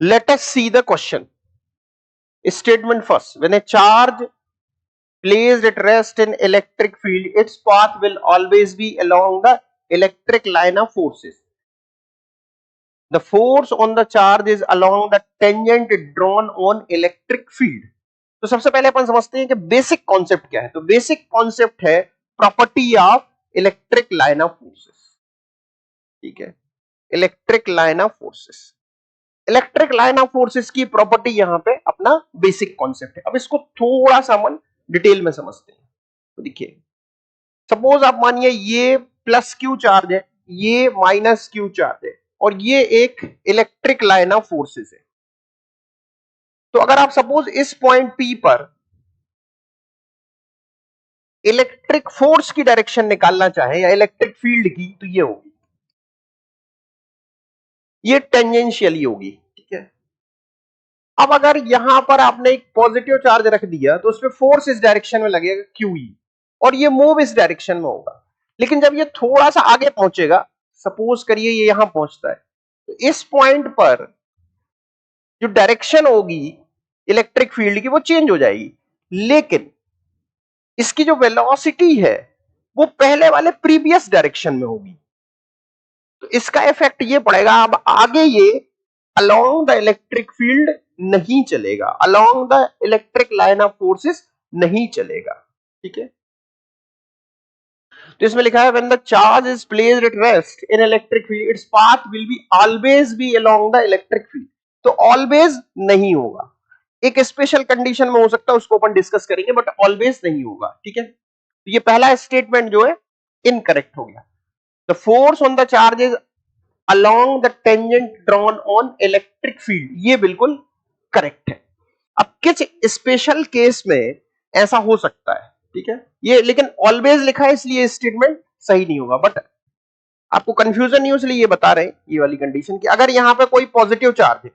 Let us see the question. Statement first. When a charge placed at rest in electric field, its path will always be along the electric line of forces. The force on the charge is along the tangent drawn on electric field. तो सबसे पहले अपन समझते हैं कि basic concept क्या है. तो basic concept है property of electric line of forces. ठीक है, electric line of forces. Electric line of forces की प्रॉपर्टी यहां पे अपना बेसिक कॉन्सेप्ट है. अब इसको थोड़ा सा अपन डिटेल में समझते हैं. तो देखिए, सपोज आप मानिए ये प्लस क्यू चार्ज है, ये माइनस क्यू चार्ज है, और ये एक इलेक्ट्रिक लाइन ऑफ फोर्सेस है. तो अगर आप सपोज इस पॉइंट पी पर इलेक्ट्रिक फोर्स की डायरेक्शन निकालना चाहे या इलेक्ट्रिक फील्ड की, तो ये होगी, ये टेंजेंशियली होगी. ठीक है. अब अगर यहां पर आपने एक पॉजिटिव चार्ज रख दिया तो उसमें फोर्स इस डायरेक्शन में लगेगा क्यूई, और ये मूव इस डायरेक्शन में होगा. लेकिन जब ये थोड़ा सा आगे पहुंचेगा, सपोज करिए ये यहां पहुंचता है, तो इस पॉइंट पर जो डायरेक्शन होगी इलेक्ट्रिक फील्ड की वो चेंज हो जाएगी. लेकिन इसकी जो वेलोसिटी है वो पहले वाले प्रीवियस डायरेक्शन में होगी. तो इसका इफेक्ट ये पड़ेगा, अब आगे ये अलोंग द इलेक्ट्रिक फील्ड नहीं चलेगा, along the electric line of forces नहीं चलेगा. ठीक है. तो इसमें लिखा है when the charge is placed at rest in electric field its path will be always be along the electric field. तो ऑलवेज नहीं होगा, एक स्पेशल कंडीशन में हो सकता है, उसको अपन डिस्कस करेंगे, बट ऑलवेज नहीं होगा. ठीक है. तो ये पहला स्टेटमेंट जो है इनकरेक्ट हो गया. The force on the charge is along the tangent drawn on electric field, ये बिल्कुल करेक्ट है. अब किस स्पेशल केस में ऐसा हो सकता है. ठीक है. ये लेकिन ऑलवेज लिखा है इसलिए स्टेटमेंट सही नहीं होगा, बट आपको कंफ्यूजन नहीं हो इसलिए ये बता रहे हैं ये वाली कंडीशन की. अगर यहां पे कोई पॉजिटिव चार्ज है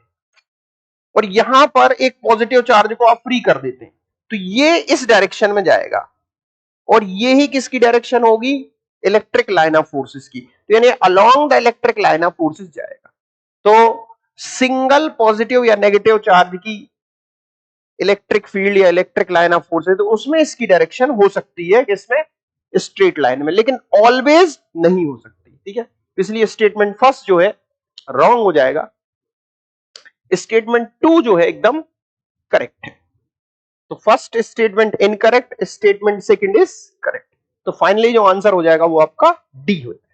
और यहां पर एक पॉजिटिव चार्ज को आप फ्री कर देते हैं, तो ये इस डायरेक्शन में जाएगा, और ये ही किसकी डायरेक्शन होगी, इलेक्ट्रिक लाइन ऑफ फोर्सेस की. तो यानी along the electric line of forces जाएगा. तो सिंगल पॉजिटिव या नेगेटिव चार्ज की इलेक्ट्रिक फील्ड या इलेक्ट्रिक लाइन ऑफ फोर्स है, तो उसमें इसकी डायरेक्शन हो सकती है किसमें, स्ट्रेट लाइन में, लेकिन ऑलवेज नहीं हो सकती. ठीक है. इसलिए स्टेटमेंट फर्स्ट जो है रॉन्ग हो जाएगा, स्टेटमेंट टू जो है एकदम करेक्ट है. तो first statement incorrect, statement second is correct. तो फाइनली जो आंसर हो जाएगा वो आपका डी हो जाएगा.